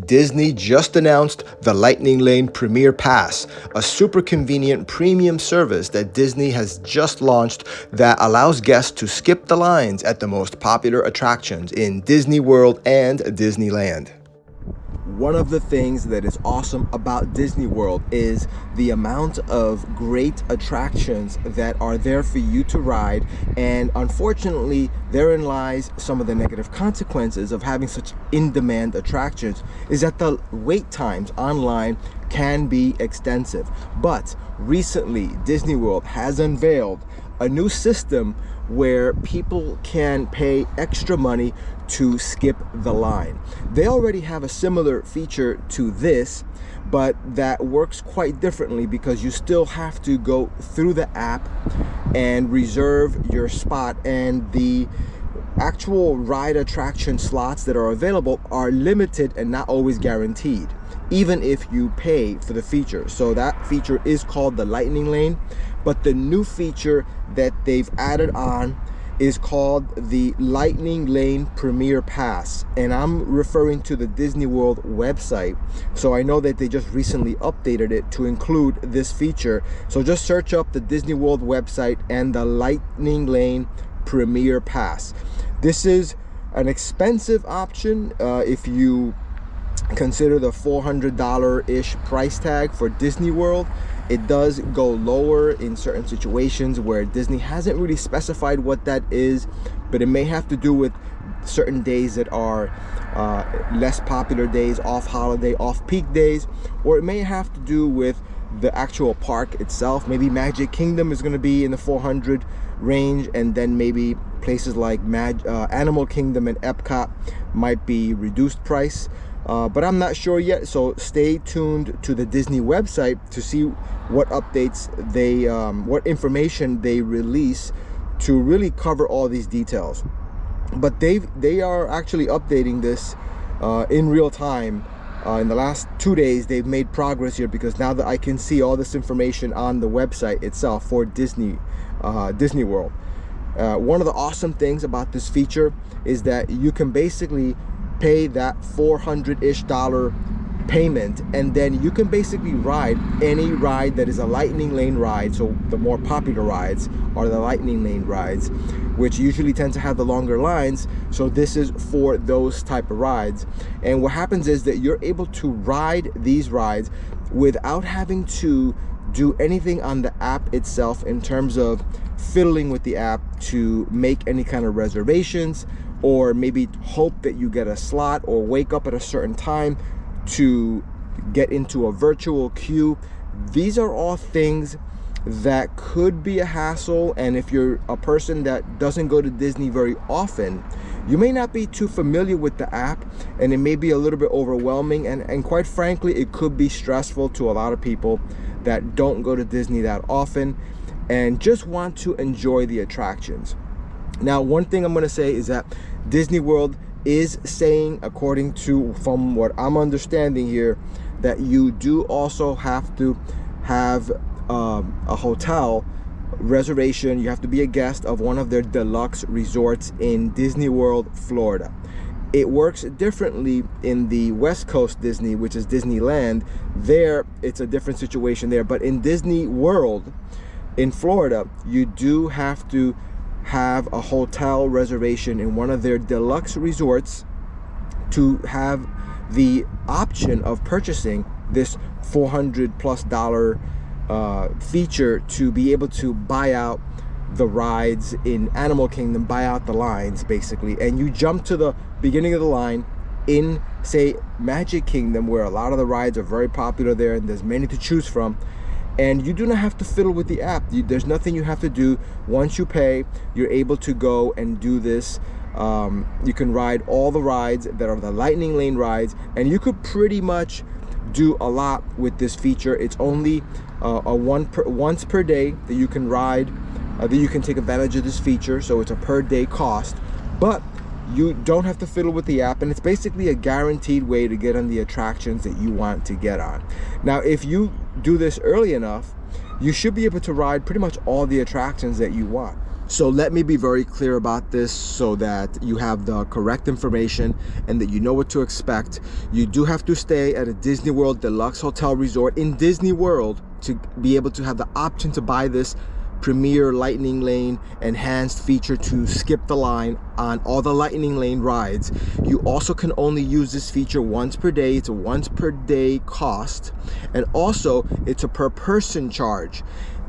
Disney just announced the Lightning Lane Premier Pass, a super convenient premium service that Disney has just launched that allows guests to skip the lines at the most popular attractions in Disney World and Disneyland. One of the things that is awesome about Disney World is the amount of great attractions that are there for you to ride, and unfortunately therein lies some of the negative consequences of having such in-demand attractions, is that the wait times online can be extensive. But recently Disney World has unveiled a new system where people can pay extra money to skip the line. They already have a similar feature to this, but that works quite differently because you still have to go through the app and reserve your spot, and the actual ride attraction slots that are available are limited and not always guaranteed, even if you pay for the feature. So that feature is called the Lightning Lane, but the new feature that they've added on is called the Lightning Lane Premier Pass, and I'm referring to the Disney World website, so I know that they just recently updated it to include this feature. So just search up the Disney World website and the Lightning Lane Premier Pass. This is an expensive option if you consider the $400-ish price tag for Disney World. It does go lower in certain situations where Disney hasn't really specified what that is, but it may have to do with certain days that are less popular days, off holiday, off peak days, or it may have to do with the actual park itself. Maybe Magic Kingdom is going to be in the 400 range, and then maybe places like Animal Kingdom and Epcot might be reduced price. But I'm not sure yet, so stay tuned to the Disney website to see what updates they, what information they release to really cover all these details. But they are actually updating this in real time. In the last 2 days, they've made progress here, because now that I can see all this information on the website itself for Disney World. One of the awesome things about this feature is that you can basically pay that $400-ish payment, and then you can basically ride any ride that is a Lightning Lane ride. So the more popular rides are the Lightning Lane rides, which usually tend to have the longer lines. So this is for those type of rides. And what happens is that you're able to ride these rides without having to do anything on the app itself in terms of fiddling with the app to make any kind of reservations, or maybe hope that you get a slot, or wake up at a certain time to get into a virtual queue. These are all things that could be a hassle, and if you're a person that doesn't go to Disney very often, you may not be too familiar with the app, and it may be a little bit overwhelming, and quite frankly, it could be stressful to a lot of people that don't go to Disney that often and just want to enjoy the attractions. Now, one thing I'm going to say is that Disney World is saying, according to, from what I'm understanding here, that you do also have to have a hotel reservation. You have to be a guest of one of their deluxe resorts in Disney World, Florida. It works differently in the West Coast Disney, which is Disneyland. There, it's a different situation there. But in Disney World in Florida, you do have to have a hotel reservation in one of their deluxe resorts to have the option of purchasing this $400+ feature to be able to buy out the rides in Animal Kingdom, buy out the lines basically, and you jump to the beginning of the line in, say, Magic Kingdom, where a lot of the rides are very popular there and there's many to choose from. And you do not have to fiddle with the app. There's nothing you have to do. Once you pay, you're able to go and do this. You can ride all the rides that are the Lightning Lane rides, and you could pretty much do a lot with this feature. It's only once per day that you can ride, that you can take advantage of this feature. So it's a per day cost, but you don't have to fiddle with the app, and it's basically a guaranteed way to get on the attractions that you want to get on. Now, if you do this early enough, you should be able to ride pretty much all the attractions that you want. So let me be very clear about this so that you have the correct information and that you know what to expect. You do have to stay at a Disney World Deluxe Hotel Resort in Disney World to be able to have the option to buy this Premier Lightning Lane enhanced feature to skip the line on all the Lightning Lane rides. You also can only use this feature once per day. It's a once per day cost, and also it's a per person charge.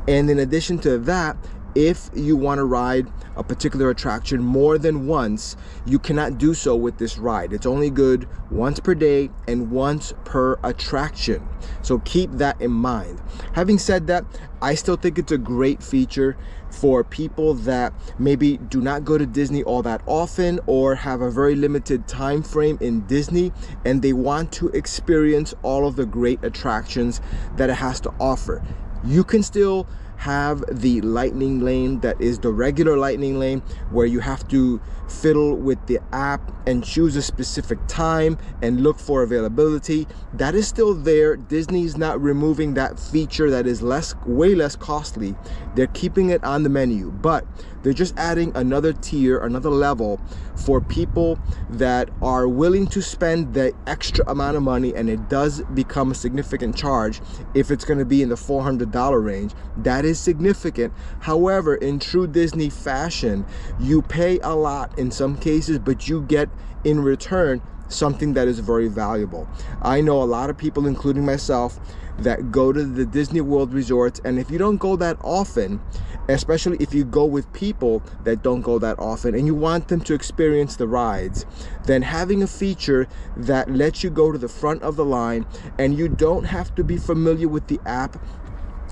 And in addition to that, if you want to ride a particular attraction more than once, you cannot do so with this ride. It's only good once per day and once per attraction. So keep that in mind. Having said that, I still think it's a great feature for people that maybe do not go to Disney all that often or have a very limited time frame in Disney and they want to experience all of the great attractions that it has to offer. You can still have the Lightning Lane that is the regular Lightning Lane where you have to fiddle with the app and choose a specific time and look for availability. That is still there. Disney's not removing that feature that is way less costly. They're keeping it on the menu, but they're just adding another tier, another level for people that are willing to spend the extra amount of money, and it does become a significant charge if it's going to be in the $400 range. That is significant. However, in true Disney fashion, you pay a lot in some cases, but you get in return something that is very valuable. I know a lot of people, including myself, that go to the Disney World resorts, and if you don't go that often, especially if you go with people that don't go that often and you want them to experience the rides, then having a feature that lets you go to the front of the line and you don't have to be familiar with the app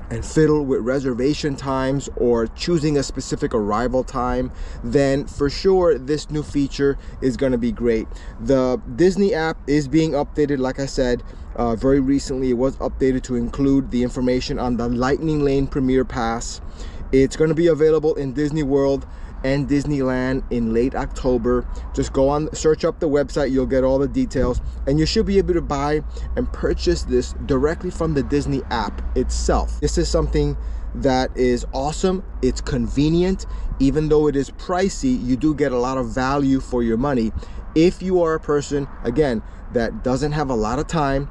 and fiddle with reservation times or choosing a specific arrival time, then for sure this new feature is going to be great. The Disney app is being updated, like I said, very recently. It was updated to include the information on the Lightning Lane Premier Pass. It's going to be available in Disney World and Disneyland in late October. Just go on, search up the website, you'll get all the details, and you should be able to buy and purchase this directly from the Disney app itself. This is something that is awesome. It's convenient. Even though it is pricey, you do get a lot of value for your money. If you are a person, again, that doesn't have a lot of time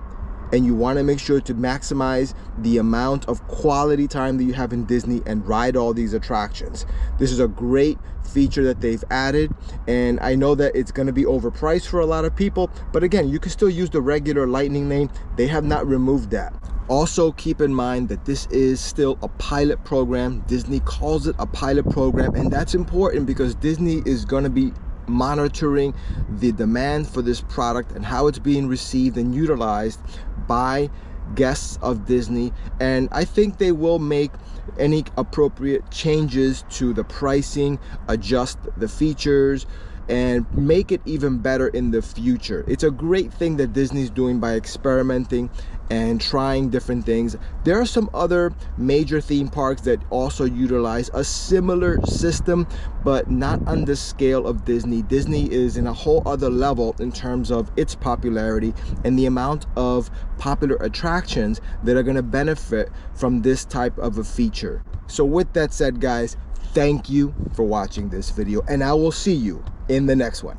and you want to make sure to maximize the amount of quality time that you have in Disney and ride all these attractions, this is a great feature that they've added. And I know that it's going to be overpriced for a lot of people, but again, you can still use the regular Lightning Lane. They have not removed that. Also, keep in mind that this is still a pilot program. Disney calls it a pilot program, and that's important because Disney is going to be monitoring the demand for this product and how it's being received and utilized by guests of Disney. And I think they will make any appropriate changes to the pricing, adjust the features, and make it even better in the future. It's a great thing that Disney's doing by experimenting and trying different things. There are some other major theme parks that also utilize a similar system, but not on the scale of Disney. Disney is in a whole other level in terms of its popularity and the amount of popular attractions that are going to benefit from this type of a feature. So with that said, guys, thank you for watching this video, and I will see you in the next one.